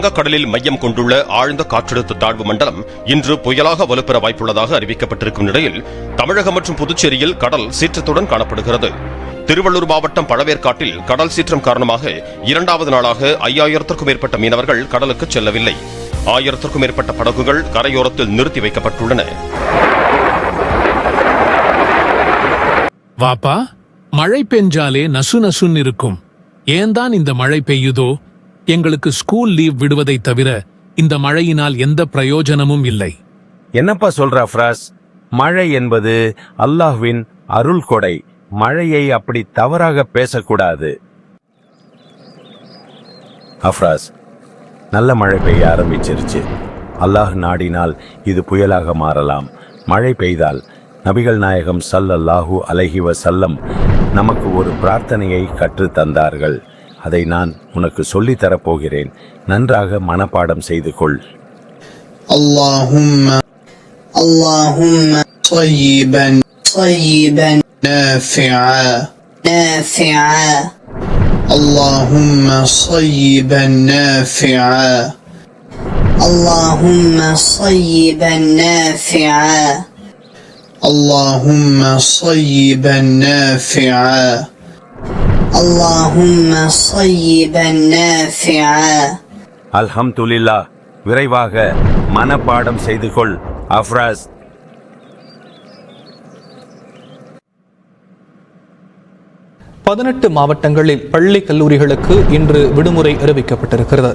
வங்கக்கடலில் மையம் கொண்டுள்ள ஆழ்ந்த காற்றழுத்த தாழ்வு மண்டலம் இன்று புயலாக வலுப்பெற வாய்ப்புள்ளதாக அறிவிக்கப்பட்டிருக்கும் நிலையில் தமிழகம் மற்றும் புதுச்சேரியில் கடல் சீற்றத்துடன் காணப்படுகிறது. திருவள்ளூர் மாவட்டம் பழவேற்காட்டில் கடல் சீற்றம் காரணமாக 2வது நாளாக 5000த்திற்கும் மேற்பட்ட மீனவர்கள் கடலுக்கு செல்லவில்லை. 1000த்திற்கும் மேற்பட்ட படகுகள் கரையோரத்தில் நிறுத்தி வைக்கப்பட்டுள்ளன. வாப்பா, மழை பெஞ்சாலே நசு நசுன்னு இருக்கும். ஏன்தான் இந்த மழை பெய்யுதோ? எங்களுக்கு ஸ்கூல் லீவ் விடுவதை தவிர இந்த மழையினால் எந்த பிரயோஜனமும் இல்லை. என்னப்பா சொல்ற அஃப்ராஸ்? மழை என்பது அல்லாஹ்வின் அருள் கொடை. மழையை அப்படி தவறாக பேசக்கூடாது. அஃப்ராஸ், நல்ல மழை பெய்ய ஆரம்பிச்சிருச்சு. அல்லாஹ் நாடினால் இது புயலாக மாறலாம். மழை பெய்தால் நபிகள் நாயகம் ஸல்லல்லாஹு அலைஹி வஸல்லம் நமக்கு ஒரு பிரார்த்தனையை கற்று தந்தார்கள். அதை நான் உனக்கு சொல்லித் தரப்போகிறேன். நன்றாக மனப்பாடம் செய்து கொள். اللهم طيبا نافعا اللهم صيبا نافعا اللهم صيبا نافعا اللهم صيبا نافعا اللهم صيبا نافعا. அல்ஹம்துலில்லாஹ். விரைவாக மனப்பாடம் செய்து கொள் அஃப்ராஸ். மாவட்டங்களில் பள்ளி கல்லூரிகளுக்கு இன்று விடுமுறை அறிவிக்கப்பட்டிருக்கிறது.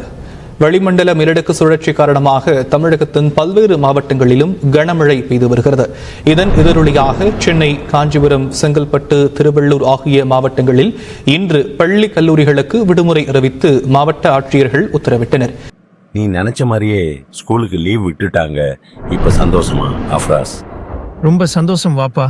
வளிமண்டல மேலடுக்கு சுழற்சி காரணமாக தமிழகத்தின் பல்வேறு மாவட்டங்களிலும் கனமழை பெய்து வருகிறது. இதன் எதிரொலியாக சென்னை, காஞ்சிபுரம், செங்கல்பட்டு, திருவள்ளூர் ஆகிய மாவட்டங்களில் இன்று பள்ளி கல்லூரிகளுக்கு விடுமுறை அறிவித்து மாவட்ட ஆட்சியர்கள் உத்தரவிட்டனர். நீ நினைச்ச மாதிரியே ஸ்கூலுக்கு லீவ் விட்டுட்டாங்க. இப்ப சந்தோஷமா அஃப்ராஸ்? ரொம்ப சந்தோஷம் வாப்பா.